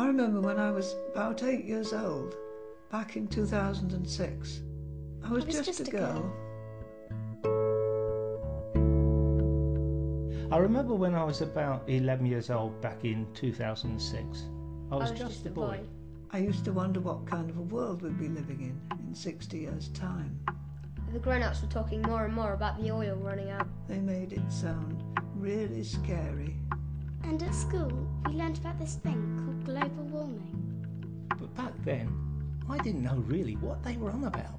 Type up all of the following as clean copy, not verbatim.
remember when I was about 8 years old, back in 2006. I was just a girl. I remember when I was about 11 years old back in 2006. I was just a boy. I used to wonder what kind of a world we'd be living in 60 years' time. The grown-ups were talking more and more about the oil running out. They made it sound really scary. And at school, we learned about this thing called global warming. But back then, I didn't know really what they were on about.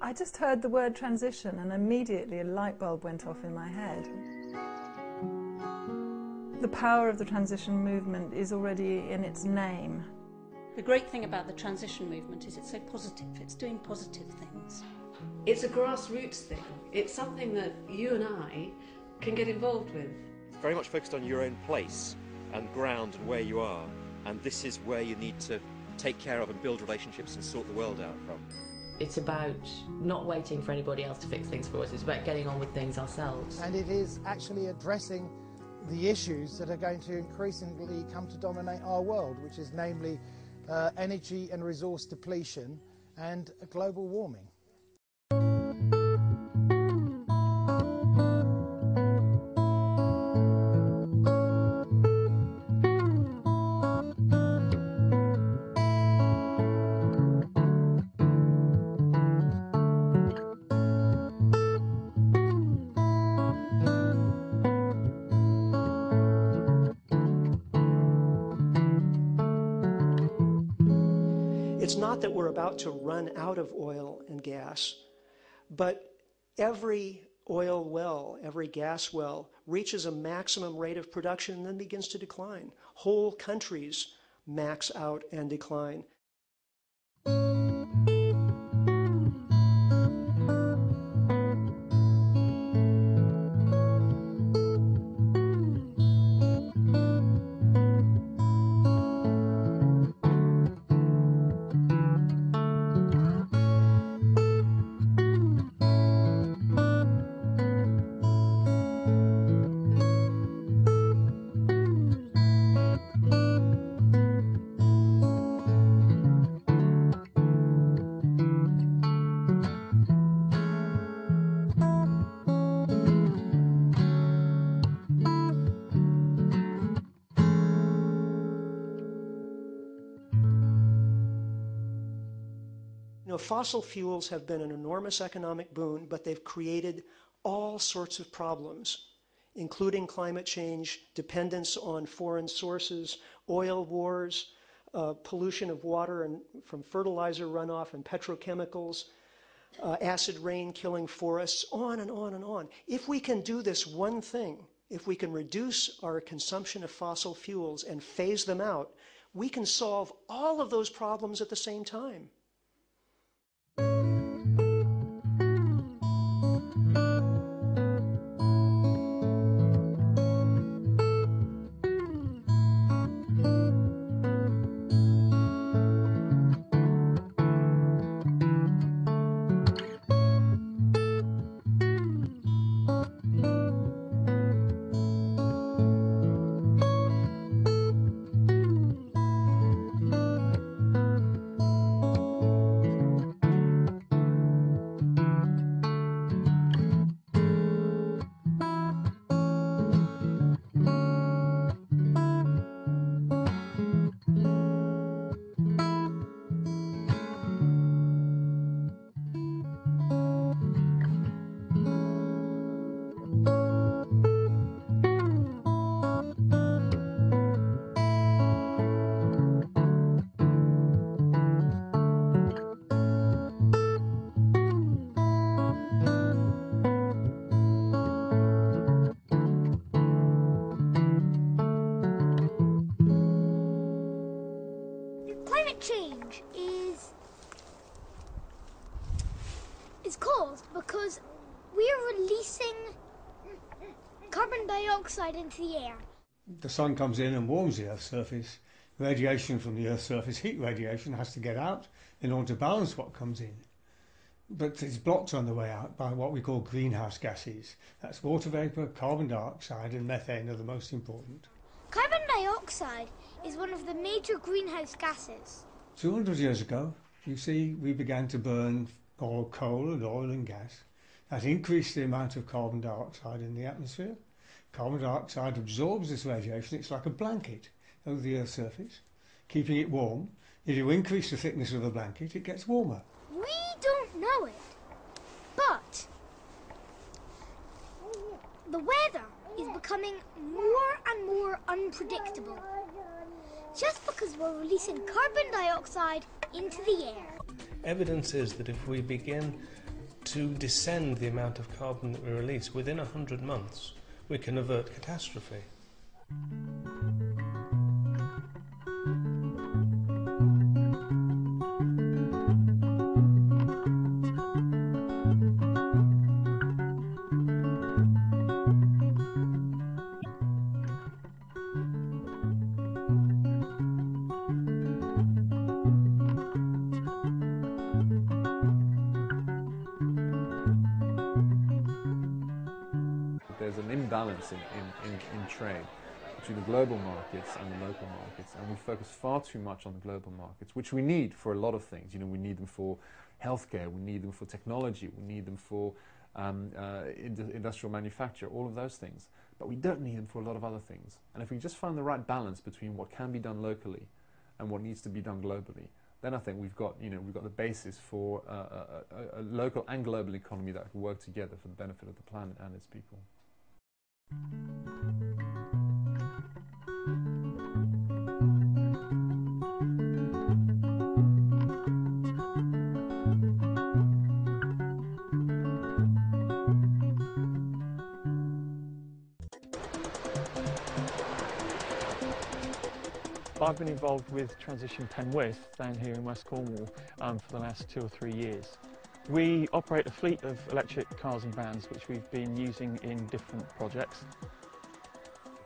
I just heard the word transition and immediately a light bulb went off in my head. The power of the transition movement is already in its name. The great thing about the transition movement is it's so positive, it's doing positive things. It's a grassroots thing. It's something that you and I can get involved with. It's very much focused on your own place and ground and where you are, and this is where you need to take care of and build relationships and sort the world out from. It's about not waiting for anybody else to fix things for us. It's about getting on with things ourselves. And it is actually addressing the issues that are going to increasingly come to dominate our world, which is namely energy and resource depletion and global warming. It's not that we're about to run out of oil and gas, but every oil well, every gas well reaches a maximum rate of production and then begins to decline. Whole countries max out and decline. You know, fossil fuels have been an enormous economic boon, but they've created all sorts of problems, including climate change, dependence on foreign sources, oil wars, pollution of water and from fertilizer runoff and petrochemicals, acid rain killing forests, on and on and on. If we can do this one thing, if we can reduce our consumption of fossil fuels and phase them out, we can solve all of those problems at the same time. Change is caused because we are releasing carbon dioxide into the air. the sun comes in and warms the Earth's surface, radiation from the Earth's surface, heat radiation, has to get out in order to balance what comes in. But it's blocked on the way out by what we call greenhouse gases. That's water vapour, carbon dioxide and methane are the most important. Carbon dioxide is one of the major greenhouse gases. 200 years ago, you see, we began to burn coal and oil and gas. That increased the amount of carbon dioxide in the atmosphere. Carbon dioxide absorbs this radiation. It's like a blanket over the Earth's surface, keeping it warm. If you increase the thickness of the blanket, it gets warmer. We don't know it, but the weather is becoming more and more unpredictable, just because we're releasing carbon dioxide into the air. Evidence is that if we begin to descend the amount of carbon that we release within 100 months, we can avert catastrophe. There's an imbalance in trade between the global markets and the local markets, and we focus far too much on the global markets, which we need for a lot of things. You know, we need them for healthcare, we need them for technology, we need them for industrial manufacture, all of those things. But we don't need them for a lot of other things. And if we just find the right balance between what can be done locally and what needs to be done globally, then I think we've got the basis for a local and global economy that can work together for the benefit of the planet and its people. I've been involved with Transition Penwith down here in West Cornwall for the last 2 or 3 years. We operate a fleet of electric cars and vans which we've been using in different projects.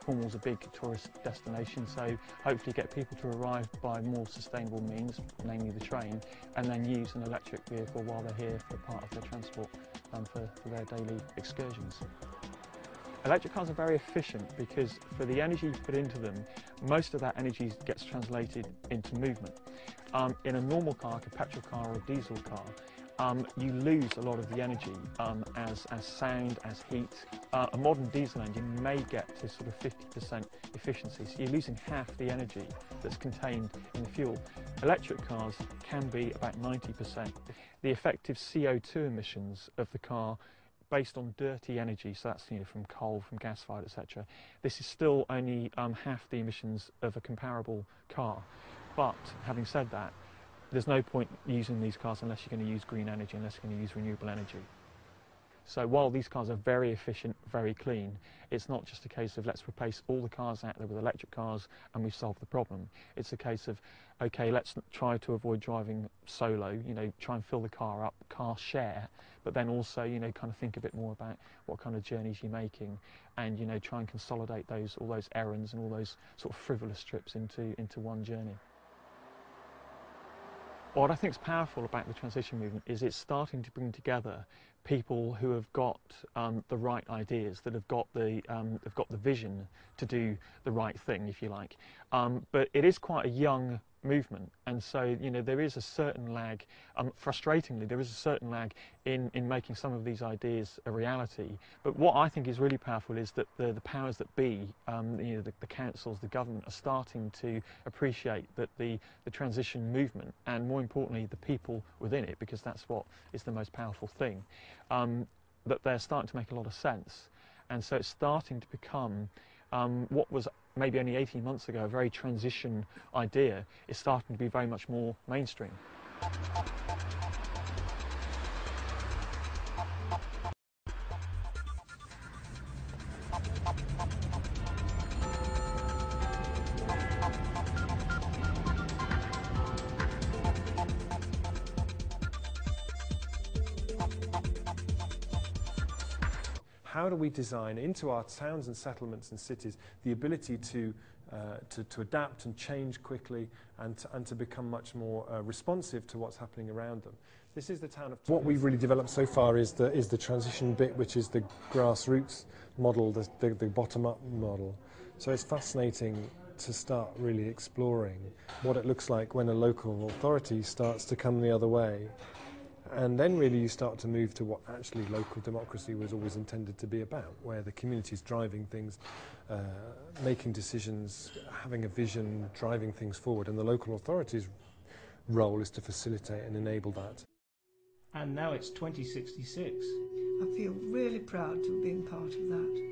Cornwall's a big tourist destination, so hopefully get people to arrive by more sustainable means, namely the train, and then use an electric vehicle while they're here for part of their transport for their daily excursions. Electric cars are very efficient because for the energy you put into them, most of that energy gets translated into movement. In a normal car, like a petrol car or a diesel car, you lose a lot of the energy as sound, as heat. A modern diesel engine may get to sort of 50% efficiency, so you're losing half the energy that's contained in the fuel. Electric cars can be about 90%. The effective CO2 emissions of the car based on dirty energy, so that's from coal, from gas-fired, etc. This is still only half the emissions of a comparable car. But having said that, there's no point using these cars unless you're going to use green energy, unless you're going to use renewable energy. So while these cars are very efficient, very clean, it's not just a case of let's replace all the cars out there with electric cars and we've solved the problem. It's a case of, okay, let's try to avoid driving solo, try and fill the car up, car share, but then also, kind of think a bit more about what kind of journeys you're making and, try and consolidate all those errands and all those sort of frivolous trips into one journey. What I think is powerful about the transition movement is it's starting to bring together people who have got the right ideas, that have got the vision to do the right thing, if you like. But it is quite a young movement, and so there is a certain lag. Frustratingly, there is a certain lag in making some of these ideas a reality. But what I think is really powerful is that the powers that be, the councils, the government, are starting to appreciate that the transition movement, and more importantly the people within it, because that's what is the most powerful thing, that they're starting to make a lot of sense. And so it's starting to become what was maybe only 18 months ago a very transition idea is starting to be very much more mainstream. how do we design into our towns and settlements and cities the ability to adapt and change quickly and to become much more responsive to what's happening around them. This is the town of... What we've really developed so far is the transition bit, which is the grassroots model, the bottom-up model. So it's fascinating to start really exploring what it looks like when a local authority starts to come the other way. And then really you start to move to what actually local democracy was always intended to be about, where the community is driving things, making decisions, having a vision, driving things forward, and the local authority's role is to facilitate and enable that. And now it's 2066. I feel really proud to have been part of that.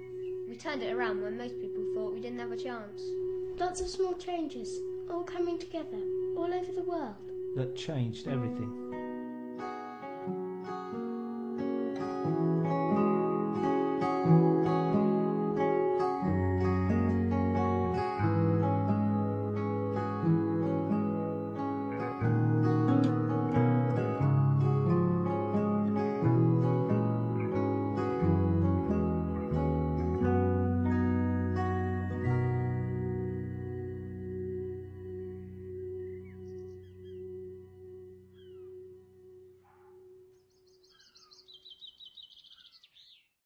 We turned it around when most people thought we didn't have a chance. Lots of small changes, all coming together, all over the world. That changed everything.